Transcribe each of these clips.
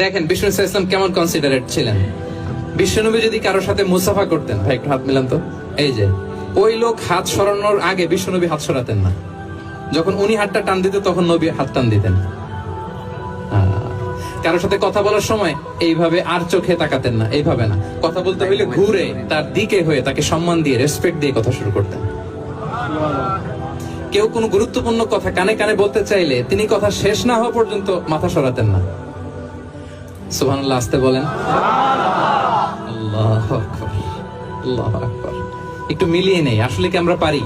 দেখেন বিষ্ণু ইসলাম কেমন কনসিডারেট ছিলেন। বিশ্বনবী যদি কারোর সাথে মুসাফা করতেন, ভাই একটু হাত মিলান তো, এই যে ওই লোক হাত সরানোর আগে বিশ্বনবী হাত সরাতেন না। যখন উনি হাতটা টান দিতেন তখন নবী হাত টান দিতেন। কারোর সাথে কথা বলার সময় এইভাবে আর চোখে তাকাতেন না, এইভাবে না। কথা বলতে হইলে ঘুরে তার দিকে হয়ে তাকে সম্মান দিয়ে রেসপেক্ট দিয়ে কথা শুরু করতেন। কেউ কোনো গুরুত্বপূর্ণ কথা কানে কানে বলতে চাইলে তিনি কথা শেষ না হওয়া পর্যন্ত মাথা সরাতেন না। সুবহানাল্লাহ, আসতে বলেন। আল্লাহু আকবার, আল্লাহু আকবার। একটু মিলিয়ে নেই, আসলে কি আমরা পারি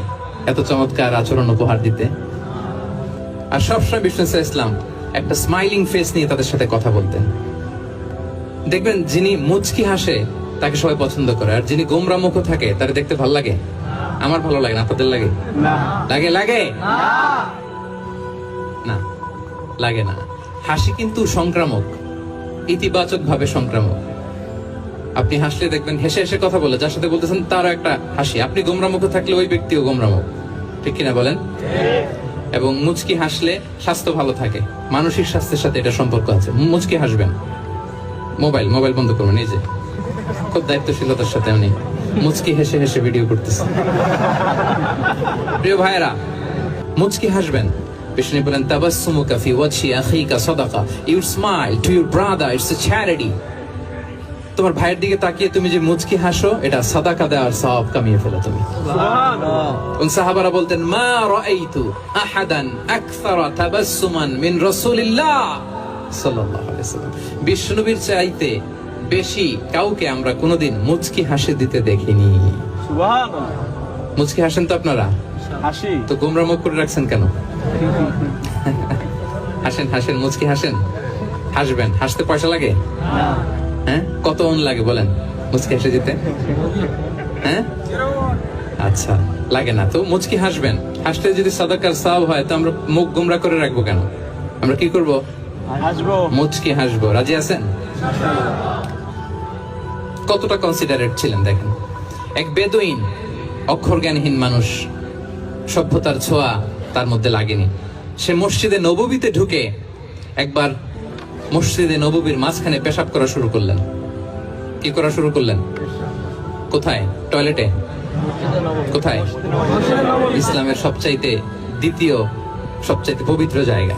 এত চমৎকার আচরণ উপহার দিতে? আর সবসময় বিষ্ণু ইসলাম একটা স্মাইলিং ফেস নিয়ে তাদের সাথে কথা বলতেন। দেখবেন যিনি মুচকি হাসে তাকে সবাই পছন্দ করে, আর যিনি গোমরা মুখ থাকে তার দেখতে ভালো লাগে। আমার ভালো লাগে না, আপনাদের লাগে? লাগে লাগে না, লাগে না। হাসি কিন্তু সংক্রামক, ইতিবাচক ভাবে সংক্রামক। আপনি হাসলে দেখবেন হেসে হেসে কথা বলে যার সাথে বলতেছেন তারও একটা হাসি। আপনি গোমরা মুখ থাকলে ওই ব্যক্তিও গোমরা মুখ, ঠিক কিনা বলেন? এবং মুচকি হাসলে স্বাস্থ্য ভালো থাকে, মানসিক স্বাস্থ্যের সাথে এটা সম্পর্ক আছে। মুচকি হাসবেন। মোবাইল বন্ধ করবেন। এই যে খুব দায়িত্বশীলতার সাথে উনি মুচকি হেসে হেসে ভিডিও করতেছেন। প্রিয় ভাইরা, মুচকি হাসবেন। বিষ্ণু বলেন তাবাসসুমুকা ফি ওয়াজহি আখিকা সাদাকা, you smile to your brother, it's a charity. তোমার ভাইয়ের দিকে তাকিয়ে তুমি যে মুচকি হাসো, এটা সাদাকা দেওয়ার সওয়াব কামিয়ে ফেলো তুমি। সুবহানাল্লাহ। এবং সাহাবারা বলতেন মা রাআইতু আহাদান আকসারা তাবাসসুমান মিন রাসূলিল্লাহ সাল্লাল্লাহু আলাইহি ওয়াসাল্লাম। বিশ্বনবীর চাইতে বেশি কাউকে আমরা কোনোদিন মুচকি হাসি দিতে দেখিনি। সুবহানাল্লাহ। মুচকি হাসেন তো আপনারা? হাসি তো গোমরা মুখ করে রাখছেন কেন? হাসেন হাসেন, মুচকি হাসেন। হাসবেন। হাসতে পয়সা লাগে? না। হ্যাঁ, কত অন লাগে বলেন মুচকি হাসি দিতে? হ্যাঁ, আচ্ছা, লাগে না তো মুচকি হাসবেন। হাসতে যদি সাদাকার সওয়াব হয় তো আমরা মুখ গোমরা করে রাখবো কেন? আমরা কি করব? হাসবো, মুচকি হাসবো। রাজি আছেন? কতটা কনসিডারেট ছিলেন দেখেন। এক বেদুইন, অক্ষর জ্ঞানহীন মানুষ, সভ্যতার ছোঁয়া তার মধ্যে লাগেনি। সে মসজিদে নববীতে ঢুকে একবার মসজিদে নববীর মাঝখানে পেশাব করা শুরু করলেন। কি করা শুরু করলেন? কোথায়? টয়লেটে? কোথায়? ইসলামের সবচাইতে দ্বিতীয় সবচাইতে পবিত্র জায়গা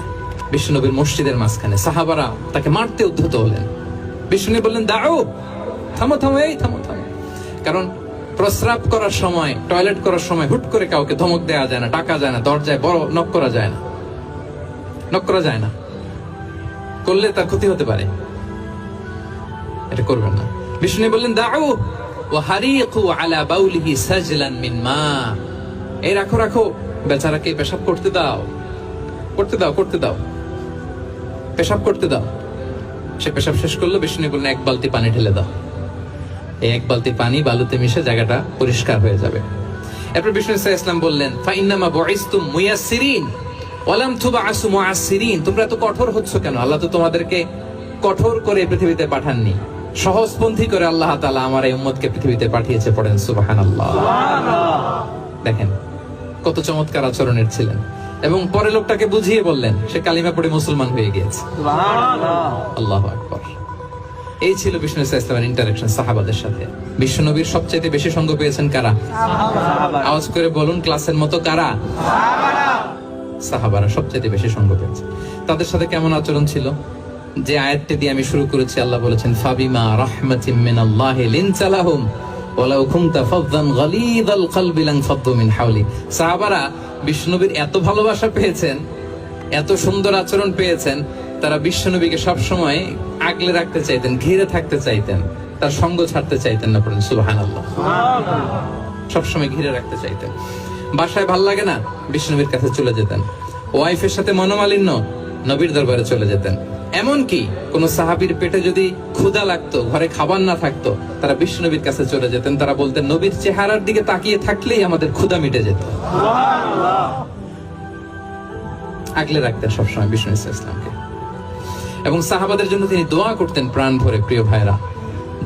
বিশ্বনবীর মসজিদের মাঝখানে। সাহাবারা তাকে মারতে উদ্ধত হলেন। বিশ্বনবী বললেন দাও, থামো থামো, এই থামো থামো। কারণ প্রস্রাব করার সময়, টয়লেট করার সময় হুট করে কাউকে ধমক দেওয়া যায় না, ডাকা যায় না, দরজায় বড় নক করা যায় না, নক করা যায় না। করলে তার ক্ষতি হতে পারে, এটা করবেন না। বিষ্ণু বললেন দাউ ওয়া হারিকু আলা বাউলিহি সাজলান মিন মা। এই রাখো রাখো, বেচারাকে পেশাব করতে দাও, করতে দাও, করতে দাও, পেশাব করতে দাও। সে পেশাব শেষ করলো। বিষ্ণু বললেন এক বালতি পানি ঢেলে দাও। এই এক বালতি পানি বালুতে মিশে জায়গাটা পরিষ্কার হয়ে যাবে। এরপর বিষ্ণু ইসলাম বললেন ফাইন্নামা বুইসতুম মুয়াসসিরিন ওয়ালাম তুবআসু মুআসসিরিন। তোমরা এত কঠোর হচ্ছ কেন? আল্লাহ তো তোমাদেরকে কঠোর করে পৃথিবীতে পাঠাননি, সহজপন্থী করে আল্লাহ তাআলা আমার এই উম্মতকে পৃথিবীতে পাঠিয়েছে। পড়েন সুবহানাল্লাহ। দেখেন কত চমৎকার আচরণের ছিলেন। এবং পরে লোকটাকে বুঝিয়ে বললেন, সে কালিমা পড়ে মুসলমান হয়ে গিয়েছে। সুবহানাল্লাহ, আল্লাহু আকবার। এই ছিল বিষ্ণু ইসলামের ইন্টারেকশন সাহাবাদের সাথে। বিশ্বনবীর সবচেয়ে বেশি সঙ্গ পেয়েছেন কারা? আওয়াজ করে বলুন ক্লাসের মতো, কারা? সাহাবারা সবচেয়ে বেশি সঙ্গ পেয়েছে। তাদের সাথে কেমন আচরণ ছিল? যে আয়াতটি দিয়ে আমি শুরু করেছি, আল্লাহ বলেছেন ফাবিমা রাহমাতিম মিনাল্লাহি লিনতা লাহুম ওয়ালাউ কুনতা ফাযযান গালিযাল কলবি লানফাদ্দু মিন হাওলি। সাহাবারা বিশ্বনবীর এত ভালোবাসা পেয়েছেন, এত সুন্দর আচরণ পেয়েছেন, তারা বিশ্বনবীকে সবসময় আগলে রাখতে চাইতেন, ঘিরে থাকতে চাইতেন, তার সঙ্গ ছাড়তে চাইতেন না। পড়েন সুবহানাল্লাহ। সবসময় ঘিরে রাখতে চাইতেন। বাসায় ভাল লাগে না, বিশ্বনবীর কাছে চলে যেতেন। ওয়াইফের সাথে মনোমালিন্য, নবীর দরবারে চলে যেতেন। এমনকি কোন সাহাবীর পেটে যদি ক্ষুধা লাগতো, ঘরে খাবার না থাকতো, তারা বিশ্বনবীর কাছে চলে যেতেন। তারা বলতেন নবীর চেহারার দিকে তাকিয়ে থাকলেই আমাদের ক্ষুধা মিটে যেত। আগলে রাখতেন সবসময় বিষ্ণু ইসলামকে। এবং সাহাবাদের জন্য তিনি দোয়া করতেন প্রাণ ভরে। প্রিয় ভাইরা,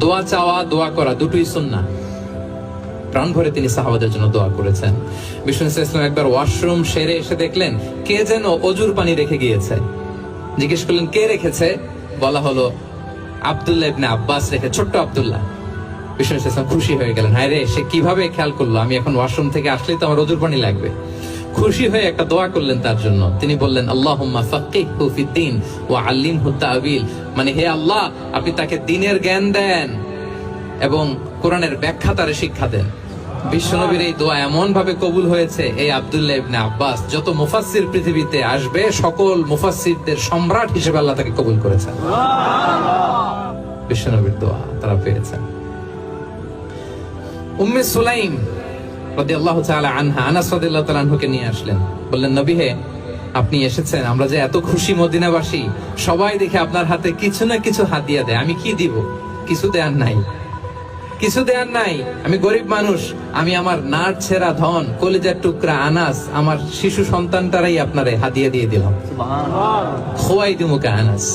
দোয়া চাওয়া, দোয়া করা দুটোই সুন্নাহ। প্রাণ ভরে তিনি সাহাবাদের জন্য দোয়া করেছেন। বিষ্ণু ইসলাম একবার ওয়াশরুম সেরে এসে দেখলেন কে যেন অজুর পানি রেখে গিয়েছে। জিজ্ঞেস করলেন কে রেখেছে? বলা হলো আব্দুল্লাহ ইবনে আব্বাস রেখে, ছোট্ট আব্দুল্লাহ। বিষ্ণু ইসলাম খুশি হয়ে গেলেন, হায় রে, সে কিভাবে খেয়াল করলো আমি এখন ওয়াশরুম থেকে আসলেই তো আমার ওজুর পানি লাগবে। খুশি হয়ে একটা দোয়া করলেন তার জন্য। তিনি বললেন, আল্লাহুম্মা ফাক্কিহহু ফিদ্দীন ওয়া আল্লিমহু তা'ওয়িল, মানে হে আল্লাহ, আপনি তাকে দ্বীনের জ্ঞান দেন এবং কোরআনের ব্যাখ্যা তারে শিক্ষা দেন। বিশ্বনবীর এই দোয়া এমন ভাবে কবুল হয়েছে, এই আব্দুল্লাহ ইবনে আব্বাস যত মুফাসসির পৃথিবীতে আসবে সকল মুফাসসিরদের সম্রাট হিসেবে আল্লাহ তাকে কবুল করেছেন। বিশ্বনবীর দোয়া তারা পেয়েছেন। উম্মে সুলাইম রাদিয়াল্লাহু তাআলা আনহা, আনাস রাদিয়াল্লাহু তাআলা আনহুকে নিয়ে আসলেন, বললেন, নবী হে, আপনি এসেছেন, আমরা যে এত খুশি মদিনাবাসী, সবাই দেখে আপনার হাতে কিছু না কিছু হাদিয়া দেয়, আমি কি দিব? কিছু দেয়ার নাই, কিছু দেয়ার নাই, আমি গরিব মানুষ, আমি আমার নাট ছেঁড়া ধন, কলিজার টুকরা আনাস, আমার শিশু সন্তানটারাই আপনারে হাদিয়া দিয়ে দিলাম। খোয়াই দিমুকা আনাস,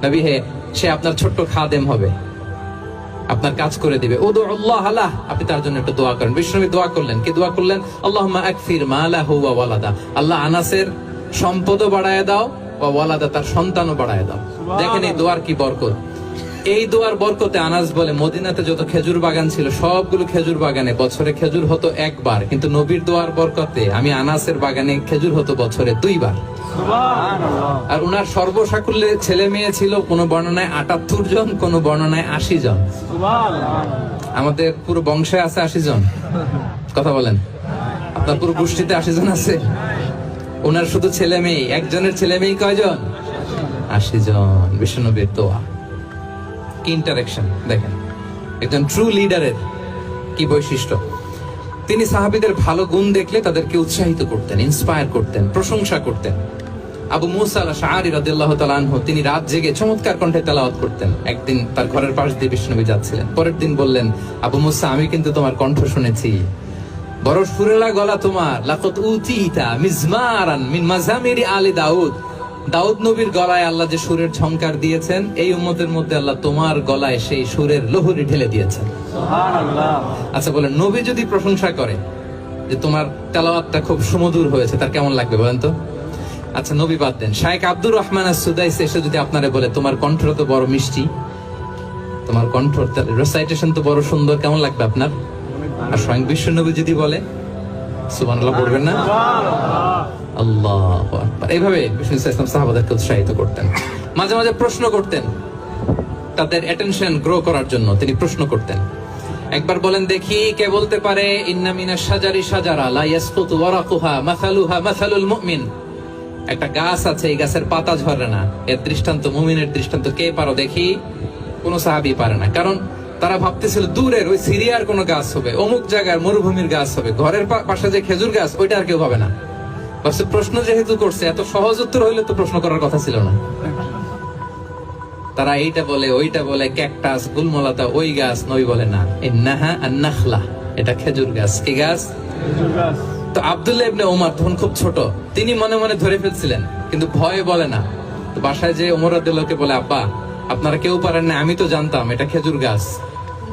নবী হে, সে আপনার ছোট্ট খাদেম হবে, আপনার কাজ করে দিবে। উদুল্লাহ আলাহ, আপনি তার জন্য একটু দোয়া করেন। বিশ্বনবী দোয়া করলেন, কি দোয়া করলেন? আল্লাহুম্মা আকফির মালাহু ওয়া ওয়ালাদা, আল্লাহ আনাসের সম্পদও বাড়ায় দাও, ওয়া ওয়ালাদা, তার সন্তানও বাড়ায় দাও। দেখেন এই দোয়ার কি বরকত। এই দোয়ার বরকতে আনাস বলে, মদিনাতে যত খেজুর বাগান ছিল সবগুলো খেজুর বাগানে বছরে খেজুর হতো একবার, কিন্তু নবীর দোয়ার বরকতে আমি আনাসের বাগানে খেজুর হতো বছরে 2 বার। আর উনার সর্বসাকুল্যে ছেলে মেয়ে ছিল, কোন বর্ণনায় 78 জন, কোন বর্ণনায় 80 জন। আমাদের পুরো বংশে আছে 80 জন, কথা বলেন, আপনার পুরো গোষ্ঠীতে 80 জন আছে। ওনার শুধু ছেলে মেয়ে, একজনের ছেলে মেয়ে কয়জন? 80 জন। বিশ্বনবীর দোয়া কি ইন্টারেকশন দেখেন, একজন ট্রু লিডারের কি বৈশিষ্ট্য। তিনি সাহাবীদের ভালো গুণ দেখলে তাদেরকে উৎসাহিত করতেন, ইন্সপায়ার করতেন, প্রশংসা করতেন। আবু মুসা আল-আশআরী রাদিয়াল্লাহু তাআলা আনহু, তিনি রাত জেগে চমৎকার কণ্ঠে তেলাওয়াত করতেন। একদিন তার ঘরের পাশ দিয়ে বিশ্বনবী যাচ্ছিলেন, পরের দিন বললেন, আবু মুসা, আমি কিন্তু তোমার কণ্ঠ শুনেছি, বড় সুরেলা গলা তোমার। লাকাদ উতিতা মিজমারান মিন মাজামিরি আলি দাউদ, দাউদ নবীর গলায় আল্লাহ যে সুরের ঝংকার দিয়েছেন, এই উম্মতের মধ্যে আল্লাহ তোমার গলায় সেই সুরের লহরী ঢেলে দিয়েছেন। সুবহানাল্লাহ। আচ্ছা বলেন, নবী যদি প্রশংসা করে যে তোমার তেলাওয়াতটা খুব সুমধুর হয়েছে, তার কেমন লাগবে বলেন তো? আচ্ছা নবী বাদ দেন, শাইখ আব্দুর রহমান আস-সুদাইস এসে যদি আপনারে বলে, তোমার কণ্ঠ তো বড় মিষ্টি, তোমার কণ্ঠ রেসাইটেশন তো বড় সুন্দর, কেমন লাগবে আপনার? আর স্বয়ং বিশ্বনবী যদি বলে, সুবহানাল্লাহ পড়বেন না? আল্লাহু আকবার। এইভাবে বিষ্ণু ইসলাম সাহাবাদেরকে উৎসাহিত করতেন। মাঝে মাঝে প্রশ্ন করতেন, তাদের অ্যাটেনশন গ্রো করার জন্য তিনি প্রশ্ন করতেন। একবার বলেন দেখি, কে বলতে পারে, ইন্না মিনাশ শাজারি শাজারা লা ইয়াসকুতু ওয়ারাকুহা মাসালুহা মাসালুল মুমিন, একটা গাছ আছে, এই গাছের পাতা ঝরে না, এর দৃষ্টান্ত মুমিনের দৃষ্টান্ত। কে পারো দেখি? কোন সাহাবী পারে না, কারণ তারা ভাবতেছিল দূরের ওই সিরিয়ার কোন গাছ হবে, অমুক জায়গার মরুভূমির গাছ হবে, ঘরের পাশে যে খেজুর গাছ ওইটা আর কেউ পাবে না। প্রশ্ন যেহেতু করছে, এত সহজ উত্তর হইলে তো প্রশ্ন করার কথা ছিল না। তারা এইটা বলে, ওইটা বলে, ক্যাকটাস, গুলমলাতা, ওই গাছ। নবী বলে না, ইন্নাহা আন-নাখলা, এটা খেজুর গাছ। কি গাছ? খেজুর গাছ। তো আব্দুল্লাহ ইবনে ওমর তখন খুব ছোট, তিনি মনে মনে ধরে ফেলছিলেন, কিন্তু ভয়ে বলে না। তো বাসায় যে ওমর রাদিয়াল্লাহুকে বলে, আব্বা আপনারা কেউ পারেন না, আমি তো জানতাম এটা খেজুর গাছ,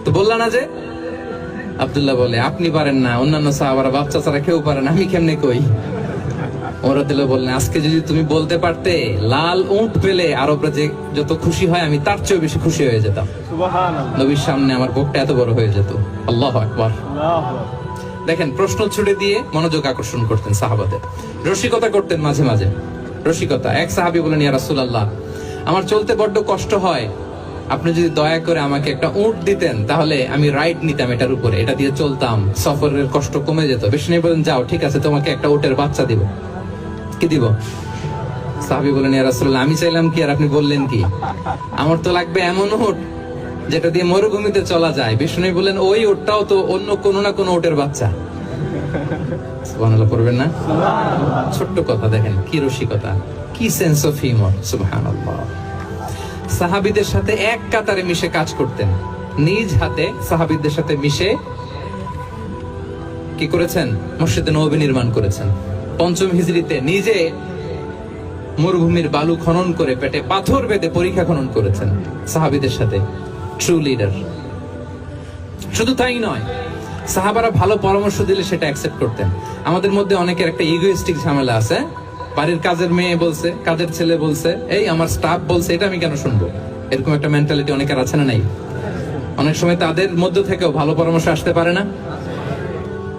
তো বললা না যে? আব্দুল্লাহ বলে, আপনি পারেন না, অন্যান্য সাহাবারা বাচ্চা ছাড়া কেউ পারে না, আমি কেমনে কই? ওমর রাদিয়াল্লাহু বললেন, আজকে যদি তুমি বলতে পারতে লাল উট পেলে আরবরা যে যত খুশি হয়, আমি তার চেয়ে বেশি খুশি হয়ে যেতাম। সুবহানাল্লাহ। নবীর সামনে আমার বুকটা এত বড় হয়ে যেত। আল্লাহু আকবার। দেখেন, প্রশ্ন ছুড়ে দিয়ে মনোযোগ আকর্ষণ করতেন সাহাবাদের। রসিকতা করতেন মাঝে মাঝে, রসিকতা। এক সাহাবী বলেন, ইয়া রাসূলুল্লাহ, আমার চলতে বড্ড কষ্ট হয়, আপনি যদি দয়া করে আমাকে একটা উট দিতেন, তাহলে আমি রাইড নিতাম এটার উপরে, এটা দিয়ে চলতাম, সফরের কষ্ট কমে যেত। বিষ্ণু বলেন, যাও, ঠিক আছে, তোমাকে একটা উটের বাচ্চা দিব। কি দিব? সাহাবী বলেন, ইয়া রাসূলুল্লাহ, আমি চাইলাম কি আর আপনি বললেন কি? আমার তো লাগবে এমন উট যেটা দিয়ে মরুভূমিতে চলা যায়। বিষ্ণু বলেন, ওই উটটাও তো অন্য কোনো না কোনো উটের বাচ্চা। সুবহানাল্লাহ পড়বেন না? ছোট্ট কথা, দেখেন কি রসিকতা, কি সেন্স অফ হিউমার। সুবহানাল্লাহ। সাহাবীদের সাথে এক কাতারে মিশে কাজ করতেন, নিজ হাতে সাহাবীদের সাথে মিশে কি করেছেন? মসজিদে নববী নির্মাণ করেছেন। 5ম হিজরিতে নিজে মরুভূমির বালু খনন করে পেটে পাথর বেঁধে পরীক্ষা খনন করেছেন সাহাবীদের সাথে। True leader. শুধু তাই নয়, সাহাবারা ভালো পরামর্শ দিলে সেটা অ্যাকসেপ্ট করতেন। আমাদের মধ্যে অনেকের একটা ইগোইস্টিক ঝামেলা আছে, বাড়ির কাজের মেয়ে বলছে, কাজের ছেলে বলছে, এই আমার স্টাফ বলছে, এটা আমি কেন শুনবো? এরকম একটা মেন্টালিটি অনেকের আছে না নাই? অনেক সময় তাদের মধ্য থেকেও ভালো পরামর্শ আসতে পারে না,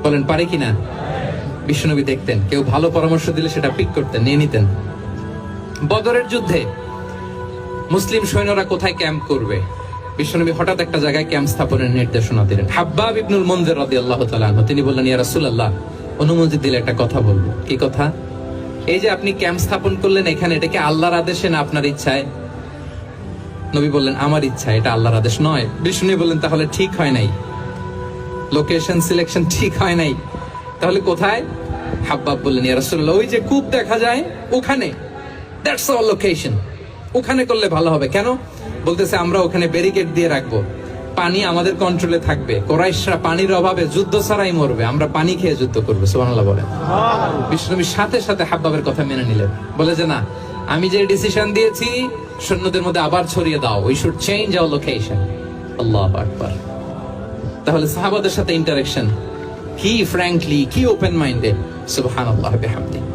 বলেন পারে কিনা? বিশ্বনবী দেখতেন কেউ ভালো পরামর্শ দিলে সেটা পিক করতেন, নিয়ে নিতেন। বদরের যুদ্ধে মুসলিম সৈন্যরা কোথায় ক্যাম্প করবে, বিশ্বনবী হঠাৎ একটা জায়গায় ক্যাম্প স্থাপনের নির্দেশনা দিলেন। হাব্বাব ইবনুল মুনজির রাদিয়াল্লাহু তাআলা আনহু তিনি বললেন, ইয়া রাসূলুল্লাহ, অনুমতি দিলে একটা কথা বলবো। কি কথা? এই যে আপনি ক্যাম্প স্থাপন করলেন এখানে, এটা কি আল্লাহর আদেশে না আপনার ইচ্ছায়? নবী বললেন, আমার ইচ্ছা, এটা আল্লাহর আদেশ নয়। বিষ্ণু বললেন, তাহলে ঠিক হয় নাই, লোকেশন সিলেকশন ঠিক হয় নাই, তাহলে কোথায়? হাব্বাব বললেন, ইয়া রাসূলুল্লাহ, ওই যে কূপ দেখা যায় ওখানে, দ্যাটস আওয়ার লোকেশন, ওখানে করলে ভালো হবে। কেন? বলতেছে, আমরা ওখানে ব্যারিকেড দিয়ে রাখবো, পানি আমাদের কন্ট্রোলে থাকবে, কুরাইশরা পানির অভাবে যুদ্ধ ছাড়াই মরবে, আমরা পানি খেয়ে যুদ্ধ করবো। সুবহানাল্লাহ বলেন। বিষ্ণুবীর সাথে সাথে হাব্বাবের কথা মেনে নিলেন, বলে যে না, আমি যে ডিসিশন দিয়েছি সৈন্যদের মধ্যে আবার ছড়িয়ে দাও, we should change our location. আল্লাহু আকবার। তাহলে সাহাবাদের সাথে ইন্টারেকশন কি ফ্র্যাঙ্কলি, কি ওপেন মাইন্ডেড, সুবহানাল্লাহ বিহামদিহি।